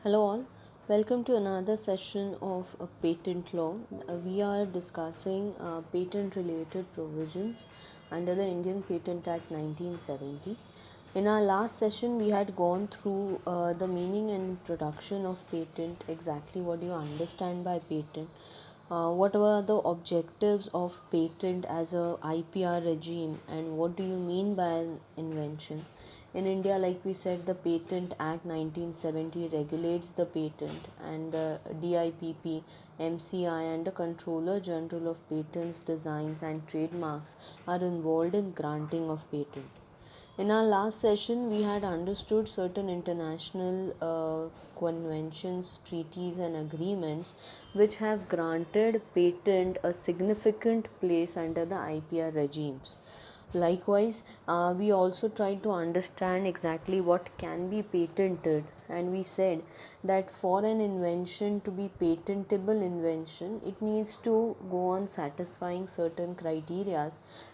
Hello, all. Welcome to another session of patent law. We are discussing patent related provisions under the Indian Patent Act 1970. In our last session, we had gone through the meaning and introduction of patent, exactly what you understand by patent, what were the objectives of patent as a IPR regime, and what do you mean by an invention. In India, like we said, the Patent Act 1970 regulates the patent, and the DIPP, MCI, and the Controller General of Patents, Designs, and Trademarks are involved in granting of patent. In our last session, we had understood certain international conventions, treaties, and agreements which have granted patent a significant place under the IPR regimes. Likewise, we also tried to understand exactly what can be patented, and we said that for an invention to be patentable invention, it needs to go on satisfying certain criteria,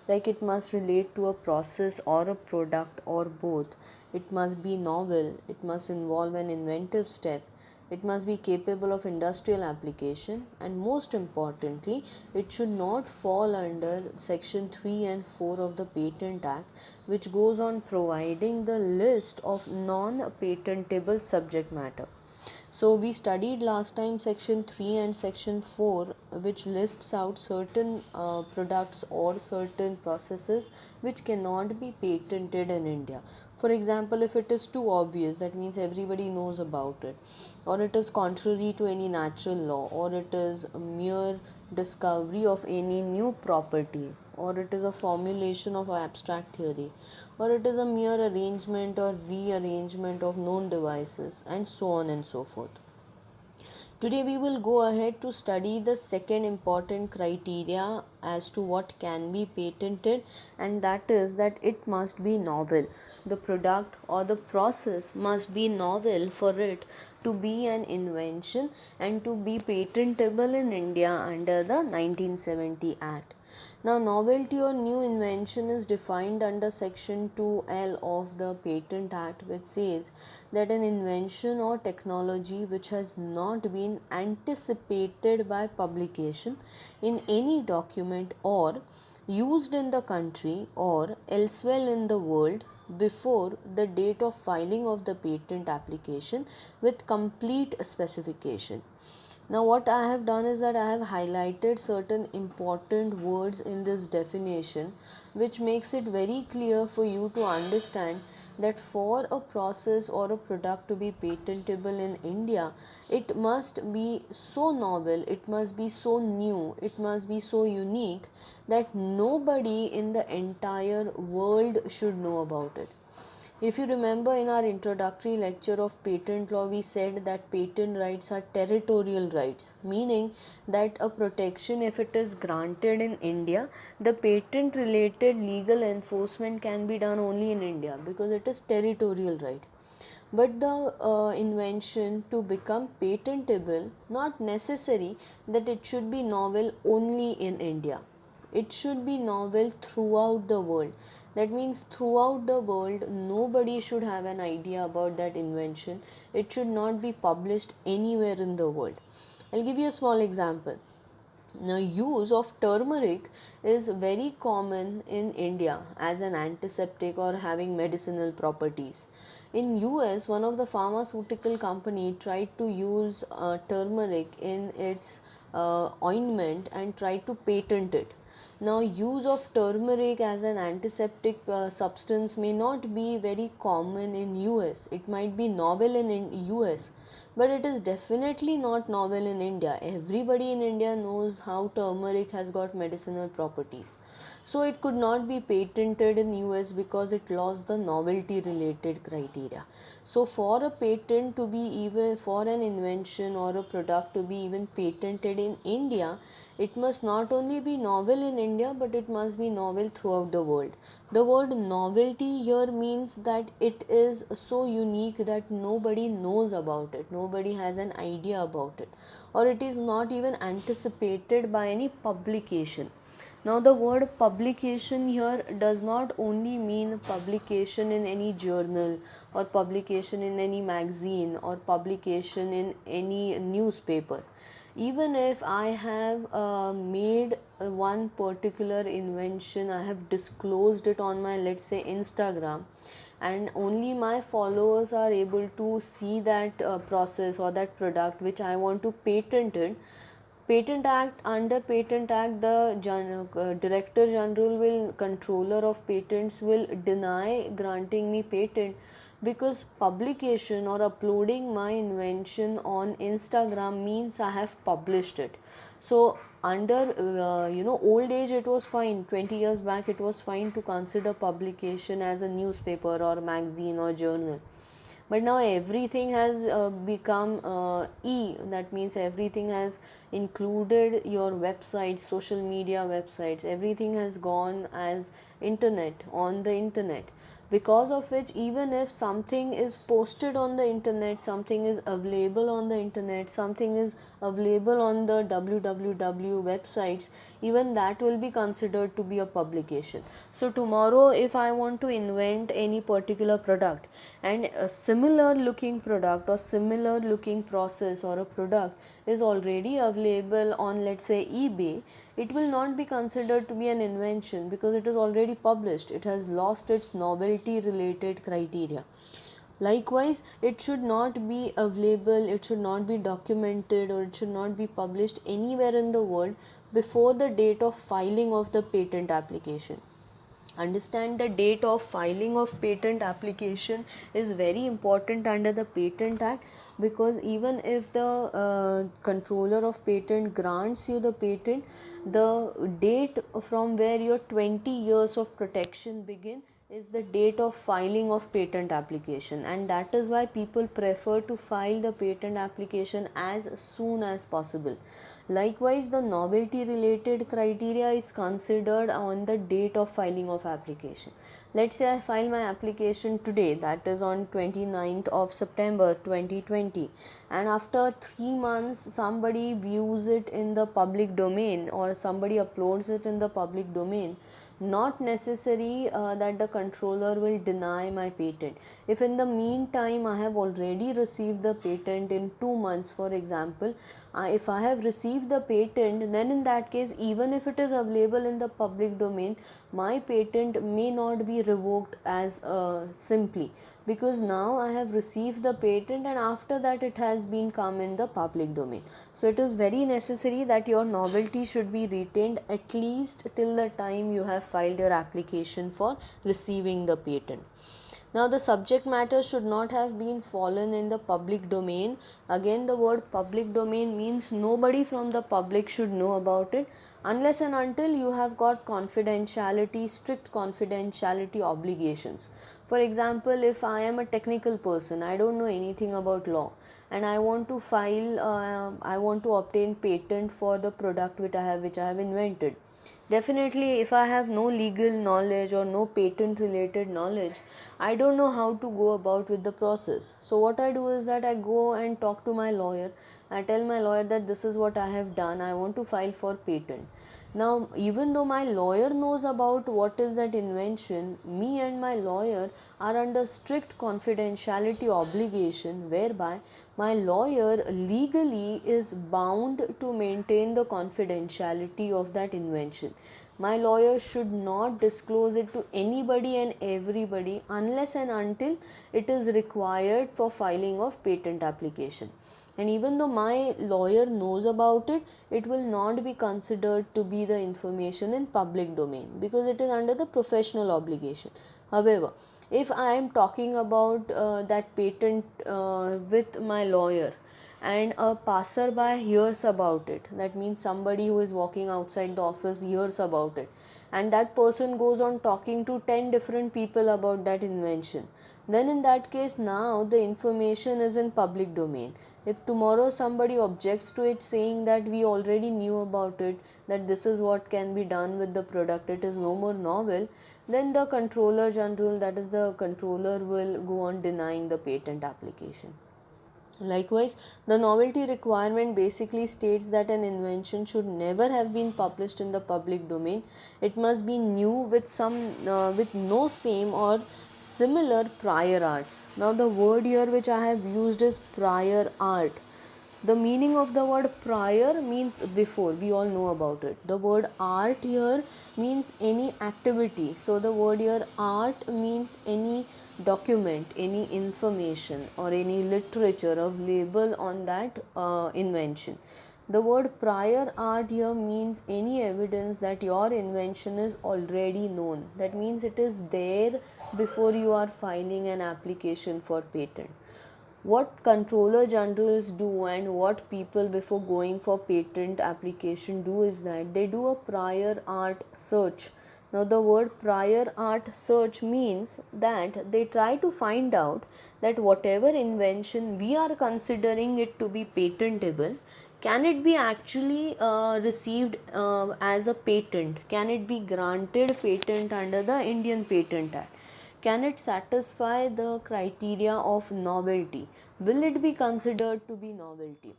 like it must relate to a process or a product or both. It must be novel, it must involve an inventive step, it must be capable of industrial application, and most importantly, it should not fall under section 3 and 4 of the Patent Act, which goes on providing the list of non patentable subject matter. So we studied last time section 3 and section 4, which lists out certain products or certain processes which cannot be patented in India. For example, if it is too obvious, that means everybody knows about it, or it is contrary to any natural law, or it is a mere discovery of any new property, or it is a formulation of abstract theory, or it is a mere arrangement or rearrangement of known devices, and so on and so forth. Today we will go ahead to study the second important criteria as to what can be patented, and that is that it must be novel. The product or the process must be novel for it to be an invention and to be patentable in India under the 1970 Act. Now, novelty or new invention is defined under section 2L of the Patent Act, which says that an invention or technology which has not been anticipated by publication in any document or used in the country or elsewhere in the world before the date of filing of the patent application with complete specification. Now, what I have done is that I have highlighted certain important words in this definition, which makes it very clear for you to understand that for a process or a product to be patentable in India, it must be so novel, it must be so new, it must be so unique that nobody in the entire world should know about it. If you remember, in our introductory lecture of patent law, we said that patent rights are territorial rights, meaning that a protection, if it is granted in India, the patent related legal enforcement can be done only in India because it is territorial right. But the invention to become patentable, not necessary that it should be novel only in India. It should be novel throughout the world. That means throughout the world, nobody should have an idea about that invention. It should not be published anywhere in the world. I'll give you a small example. Now, use of turmeric is very common in India as an antiseptic or having medicinal properties. In US, one of the pharmaceutical company tried to use turmeric in its ointment and tried to patent it. Now, use of turmeric as an antiseptic substance may not be very common in US. It might be novel in US, but it is definitely not novel in India. Everybody in India knows how turmeric has got medicinal properties. So it could not be patented in US because it lost the novelty related criteria. So for a patent to be, even for an invention or a product to be even patented in India, it must not only be novel in India, but it must be novel throughout the world. The word novelty here means that it is so unique that nobody knows about it, nobody has an idea about it, or it is not even anticipated by any publication. Now the word publication here does not only mean publication in any journal or publication in any magazine or publication in any newspaper. Even if I have made one particular invention, I have disclosed it on my, let's say, Instagram, and only my followers are able to see that process or that product which I want to patent it. Patent Act, under Patent Act, the Director General will, Controller of Patents will deny granting me patent, because publication or uploading my invention on Instagram means I have published it. So under old age it was fine, 20 years back it was fine to consider publication as a newspaper or magazine or journal, but now everything has become that means everything has included your websites, social media websites, everything has gone as internet, on the internet, because of which even if something is posted on the internet, something is available on the internet, something is available on the www websites, even that will be considered to be a publication. So tomorrow if I want to invent any particular product, and a similar looking product or similar looking process or a product is already available on, let's say, eBay, it will not be considered to be an invention because it is already published. It has lost its novelty related criteria. Likewise, it should not be available, it should not be documented, or it should not be published anywhere in the world before the date of filing of the patent application. Understand, the date of filing of patent application is very important under the Patent Act, because even if the controller of patent grants you the patent, the date from where your 20 years of protection begin is the date of filing of patent application, and that is why people prefer to file the patent application as soon as possible. Likewise, the novelty related criteria is considered on the date of filing of application. Let's say I file my application today, that is on 29th of September 2020, and after 3 months somebody views it in the public domain or somebody uploads it in the public domain, not necessary that the controller will deny my patent. If in the meantime I have already received the patent in 2 months, for example, if I have received the patent, then in that case, even if it is available in the public domain, my patent may not be revoked as simply, because now I have received the patent and after that it has been come in the public domain. So it is very necessary that your novelty should be retained at least till the time you have filed your application for receiving the patent. Now the subject matter should not have been fallen in the public domain. Again, the word public domain means nobody from the public should know about it unless and until you have got confidentiality, strict confidentiality obligations. For example, if I am a technical person, I don't know anything about law, and I want to file, I want to obtain patent for the product which I have invented. Definitely, if I have no legal knowledge or no patent related knowledge, I don't know how to go about with the process. So what I do is that I go and talk to my lawyer. I tell my lawyer that this is what I have done. I want to file for patent. Now, even though my lawyer knows about what is that invention, me and my lawyer are under strict confidentiality obligation, whereby my lawyer legally is bound to maintain the confidentiality of that invention. My lawyer should not disclose it to anybody and everybody unless and until it is required for filing of patent application. And even though my lawyer knows about it, it will not be considered to be the information in public domain because it is under the professional obligation. However, if I am talking about that patent with my lawyer, and a passerby hears about it, that means somebody who is walking outside the office hears about it, and that person goes on talking to 10 different people about that invention, then in that case now the information is in public domain. If tomorrow somebody objects to it saying that we already knew about it, that this is what can be done with the product, it is no more novel, then the controller general, that is the controller, will go on denying the patent application. Likewise, the novelty requirement basically states that an invention should never have been published in the public domain. It must be new with with no same or similar prior arts. Now, the word here which I have used is prior art. The meaning of the word prior means before, we all know about it. The word art here means any activity. So the word here art means any document, any information or any literature available on that invention. The word prior art here means any evidence that your invention is already known. That means it is there before you are filing an application for patent. What controller generals do and what people before going for patent application do is that they do a prior art search. Now the word prior art search means that they try to find out that whatever invention we are considering it to be patentable, can it be actually received as a patent, can it be granted patent under the Indian Patent Act, can it satisfy the criteria of novelty? Will it be considered to be novelty?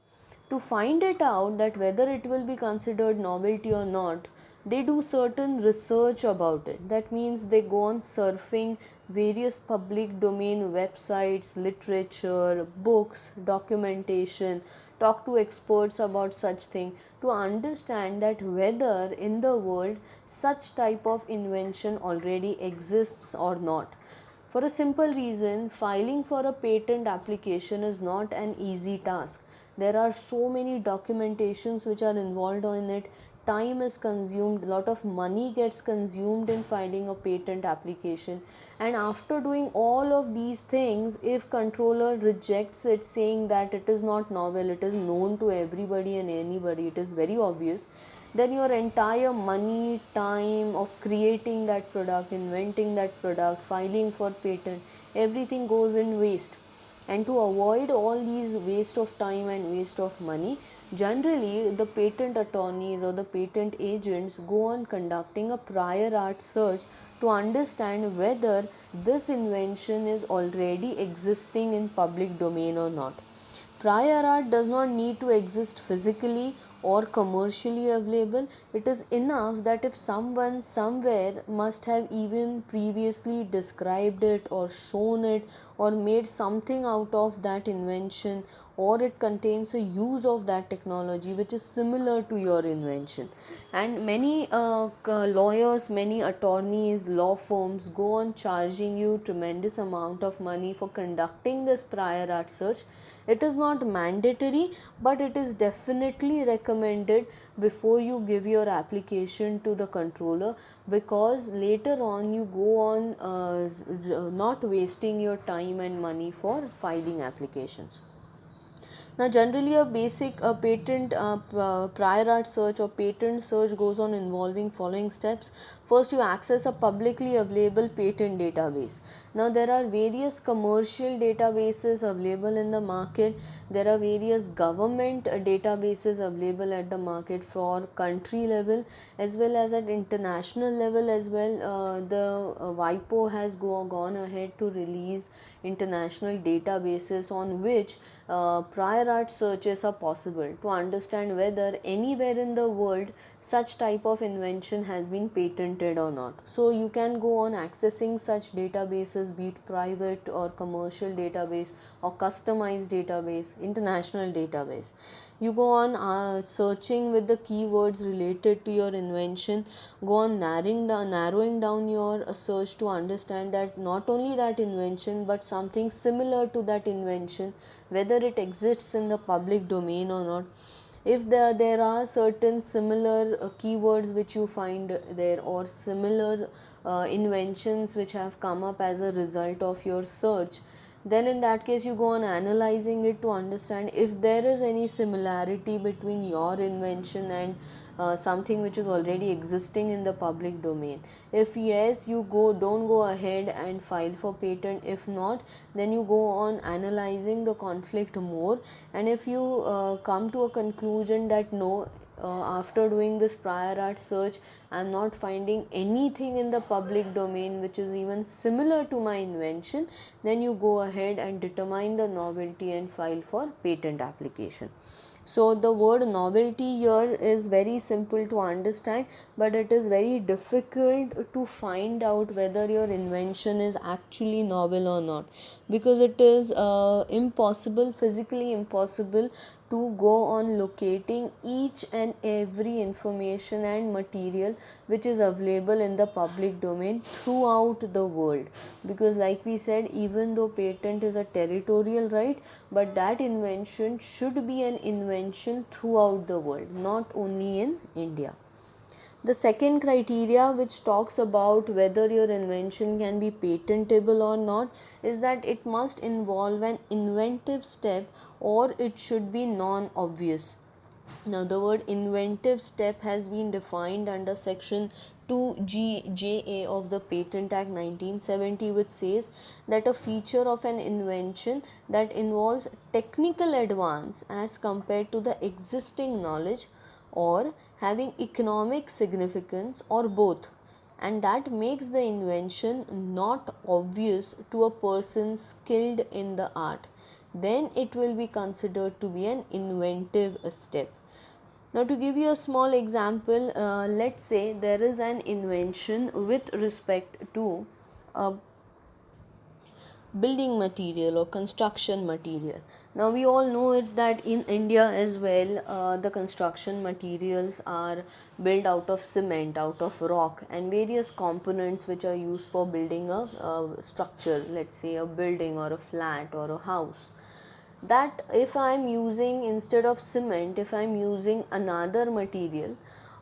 To find it out that whether it will be considered novelty or not, they do certain research about it. That means they go on surfing various public domain websites, literature, books, documentation, talk to experts about such thing to understand that whether in the world such type of invention already exists or not. For a simple reason, filing for a patent application is not an easy task. There are so many documentations which are involved in it. Time is consumed, a lot of money gets consumed in filing a patent application. And after doing all of these things, if controller rejects it saying that it is not novel, it is known to everybody and anybody, it is very obvious, then your entire money, time of creating that product, inventing that product, filing for patent, everything goes in waste. And to avoid all these waste of time and waste of money, generally the patent attorneys or the patent agents go on conducting a prior art search to understand whether this invention is already existing in public domain or not. Prior art does not need to exist physically or commercially available. It is enough that if someone somewhere must have even previously described it or shown it or made something out of that invention, or it contains a use of that technology which is similar to your invention. And many lawyers, many attorneys, law firms go on charging you tremendous amount of money for conducting this prior art search. It is not mandatory, but it is definitely recommended before you give your application to the controller, because later on you go on not wasting your time and money for filing applications. Now, generally, a basic patent prior art search or patent search goes on involving following steps. First, you access a publicly available patent database. Now, there are various commercial databases available in the market. There are various government databases available at the market for country level as well as at international level as well. The WIPO has gone ahead to release international databases on which prior art searches are possible to understand whether anywhere in the world such type of invention has been patented or not. So you can go on accessing such databases, be it private or commercial database or customized database, international database. You go on searching with the keywords related to your invention, go on narrowing down your search to understand that not only that invention but something similar to that invention, whether it exists in the public domain or not. If there are certain similar keywords which you find there, or similar inventions which have come up as a result of your search, then in that case you go on analyzing it to understand if there is any similarity between your invention and something which is already existing in the public domain. If yes, you don't go ahead and file for patent. If not, then you go on analyzing the conflict more, and if you come to a conclusion that no, after doing this prior art search, I'm not finding anything in the public domain which is even similar to my invention, then you go ahead and determine the novelty and file for patent application. So the word novelty here is very simple to understand, but it is very difficult to find out whether your invention is actually novel or not, because it is impossible, physically impossible, to go on locating each and every information and material which is available in the public domain throughout the world. Because like we said, even though patent is a territorial right, but that invention should be an invention throughout the world, not only in India. The second criteria, which talks about whether your invention can be patentable or not, is that it must involve an inventive step or it should be non-obvious. Now, the word inventive step has been defined under section 2GJA of the Patent Act 1970, which says that a feature of an invention that involves technical advance as compared to the existing knowledge, or having economic significance, or both, and that makes the invention not obvious to a person skilled in the art, then it will be considered to be an inventive step. Now, to give you a small example, let's say there is an invention with respect to a building material or construction material. Now, we all know it that in India as well, the construction materials are built out of cement, out of rock, and various components which are used for building a structure, let's say a building or a flat or a house. That if I am using, instead of cement, if I am using another material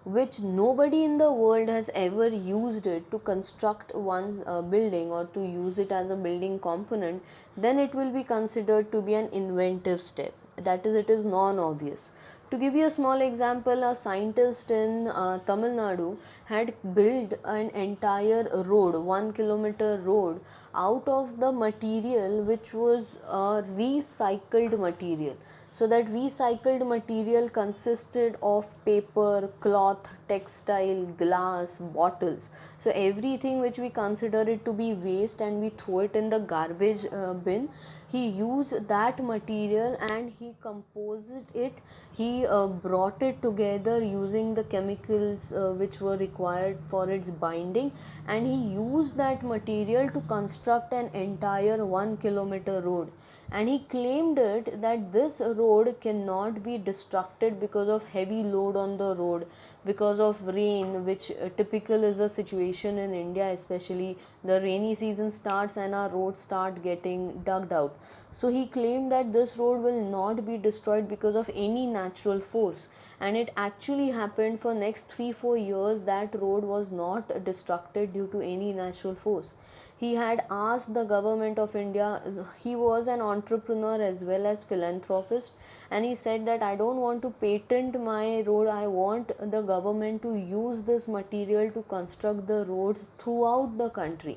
which nobody in the world has ever used it to construct one building or to use it as a building component, then it will be considered to be an inventive step. That is, it is non-obvious. To give you a small example, a scientist in Tamil Nadu had built an entire road, 1 kilometer road, out of the material which was recycled material. So that recycled material consisted of paper, cloth, textile, glass, bottles. So everything which we consider it to be waste and we throw it in the garbage bin, he used that material and he composed it. He brought it together using the chemicals which were required for its binding, and he used that material to construct an entire 1 kilometer road. And he claimed it that this road cannot be destructed because of heavy load on the road, because of rain, which typical is a situation in India, especially the rainy season starts and our roads start getting dug out. So he claimed that this road will not be destroyed because of any natural force, and it actually happened. For next 3-4 years that road was not destructed due to any natural force. He had asked the government of India, he was an entrepreneur as well as philanthropist, and he said that I don't want to patent my road, I want the government to use this material to construct the roads throughout the country.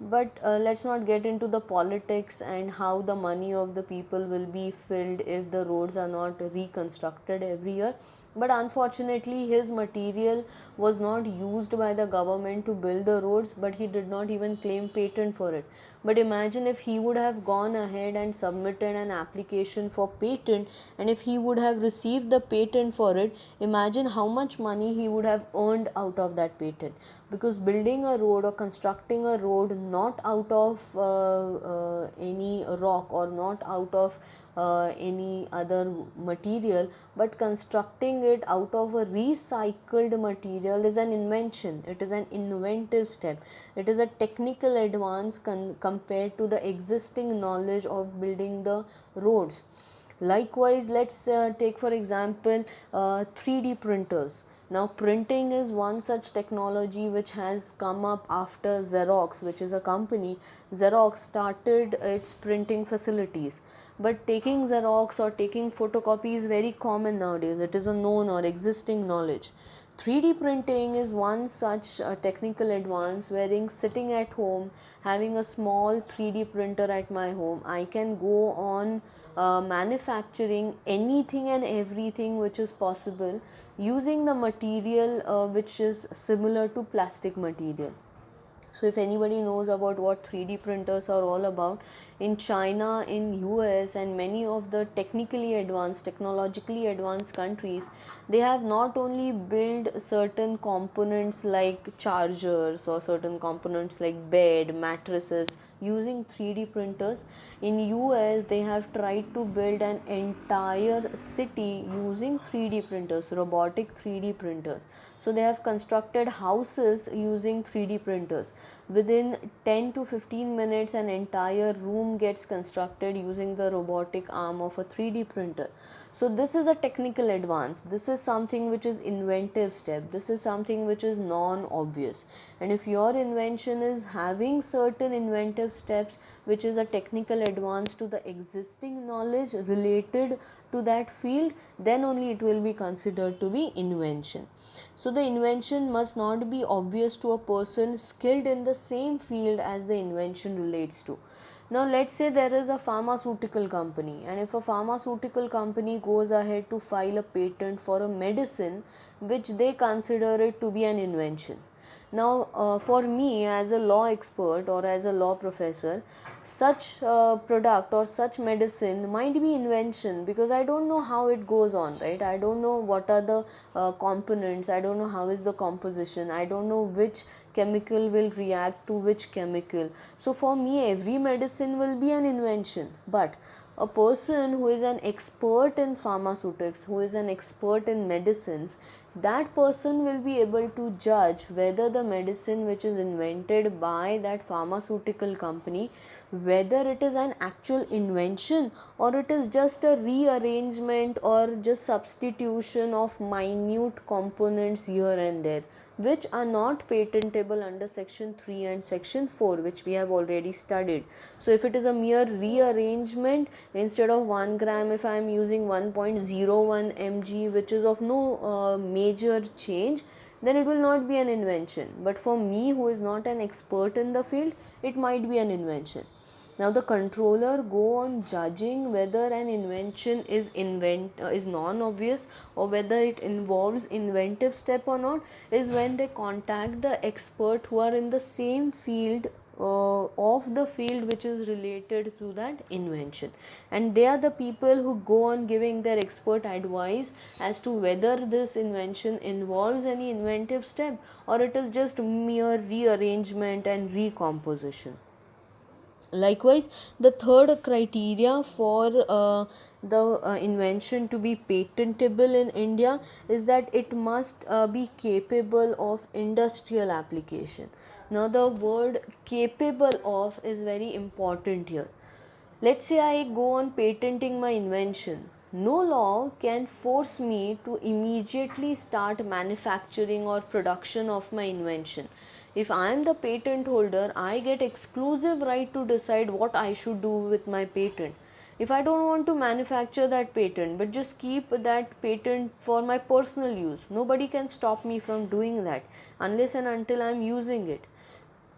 But let's not get into the politics and how the money of the people will be filled if the roads are not reconstructed every year. But unfortunately, his material was not used by the government to build the roads, but he did not even claim patent for it. But imagine if he would have gone ahead and submitted an application for patent, and if he would have received the patent for it, imagine how much money he would have earned out of that patent. Because building a road or constructing a road not out of any rock or not out of any other material, but constructing it out of a recycled material is an invention. It is an inventive step. It is a technical advance compared to the existing knowledge of building the roads. Likewise, let's take for example 3D printers. Now, printing is one such technology which has come up after Xerox, which is a company. Xerox started its printing facilities, but taking Xerox or taking photocopy is very common nowadays. It is a known or existing knowledge. 3D printing is one such technical advance wherein sitting at home, having a small 3D printer at my home, I can go on manufacturing anything and everything which is possible using the material which is similar to plastic material. So if anybody knows about what 3D printers are all about, in China, in US and many of the technically advanced, technologically advanced countries, they have not only built certain components like chargers or certain components like bed, mattresses using 3D printers. In US they have tried to build an entire city using 3D printers, robotic 3D printers. So they have constructed houses using 3D printers. Within 10 to 15 minutes an entire room gets constructed using the robotic arm of a 3D printer. So this is a technical advance, this is something which is inventive step, this is something which is non-obvious. And if your invention is having certain inventive steps which is a technical advance to the existing knowledge related to that field, then only it will be considered to be invention. So the invention must not be obvious to a person skilled in the same field as the invention relates to. Now let's say there is a pharmaceutical company, and if a pharmaceutical company goes ahead to file a patent for a medicine which they consider it to be an invention. Now for me as a law expert or as a law professor, such product or such medicine might be invention because I don't know how it goes on, right? I don't know what are the components, I don't know how is the composition, I don't know which chemical will react to which chemical. So for me every medicine will be an invention. But a person who is an expert in pharmaceutics, who is an expert in medicines, that person will be able to judge whether the medicine which is invented by that pharmaceutical company, whether it is an actual invention or it is just a rearrangement or just substitution of minute components here and there, which are not patentable under section 3 and section 4, which we have already studied. So if it is a mere rearrangement, instead of 1 gram if I am using 1.01 mg, which is of no major change, then it will not be an invention. But for me who is not an expert in the field, it might be an invention. Now the controller go on judging whether an invention is non-obvious or whether it involves inventive step or not, is when they contact the expert who are in the same field of the field which is related to that invention, and they are the people who go on giving their expert advice as to whether this invention involves any inventive step or it is just mere rearrangement and recomposition. Likewise, the third criteria for the invention to be patentable in India is that it must be capable of industrial application. Now the word capable of is very important here. Let's say I go on patenting my invention. No law can force me to immediately start manufacturing or production of my invention. If I am the patent holder, I get exclusive right to decide what I should do with my patent. If I don't want to manufacture that patent but just keep that patent for my personal use, nobody can stop me from doing that unless and until I am using it.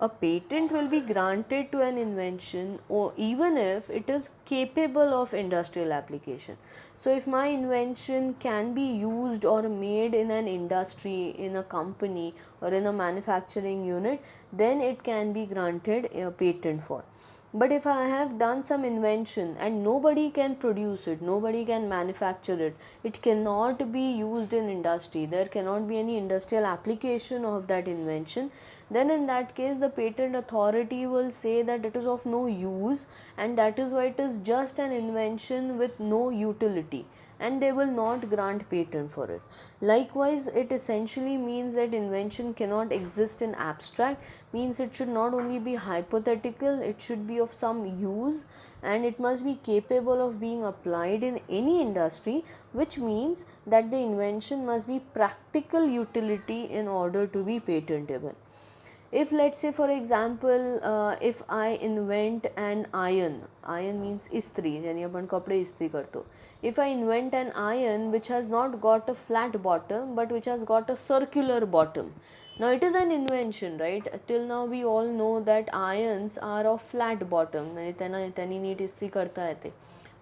A patent will be granted to an invention or even if it is capable of industrial application. So if my invention can be used or made in an industry, in a company or in a manufacturing unit, then it can be granted a patent for. But if I have done some invention and nobody can produce it, nobody can manufacture it, it cannot be used in industry, there cannot be any industrial application of that invention, then in that case the patent authority will say that it is of no use, and that is why it is just an invention with no utility, and they will not grant patent for it. Likewise, it essentially means that invention cannot exist in abstract, means it should not only be hypothetical, it should be of some use, and it must be capable of being applied in any industry, which means that the invention must be practical utility in order to be patentable. If let's say for example if I invent an iron means istri, ज्याने आपण कपडे इस्त्री करतो. If I invent an iron which has not got a flat bottom but which has got a circular bottom, now it is an invention, right? Till now we all know that irons are of flat bottom, म्हणजे त्यांनी NEET इस्त्री करता येते.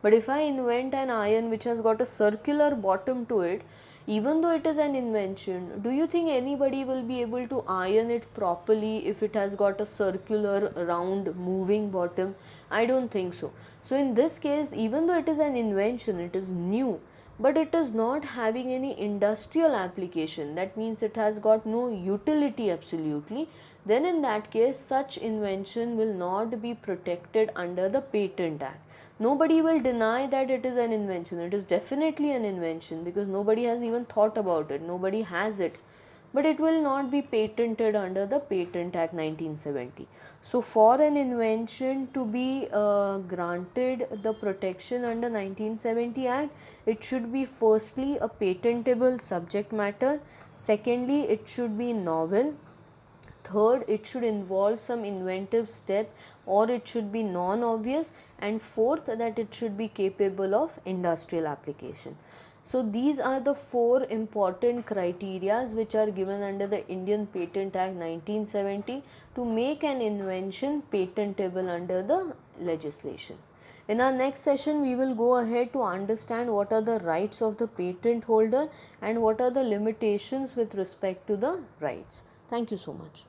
But if I invent an iron which has got a circular bottom to it, even though it is an invention, do you think anybody will be able to iron it properly if it has got a circular, round, moving bottom? I don't think so. So in this case, even though it is an invention, it is new, but it is not having any industrial application, that means it has got no utility absolutely, then in that case such invention will not be protected under the Patent Act. Nobody will deny that it is an invention. It is definitely an invention because nobody has even thought about it, nobody has it, but it will not be patented under the Patent Act 1970. So for an invention to be granted the protection under 1970 Act, it should be firstly a patentable subject matter, secondly it should be novel, third it should involve some inventive step or it should be non-obvious, and fourth that it should be capable of industrial application. So these are the four important criterias which are given under the Indian Patent Act 1970 to make an invention patentable under the legislation. In our next session, we will go ahead to understand what are the rights of the patent holder and what are the limitations with respect to the rights. Thank you so much.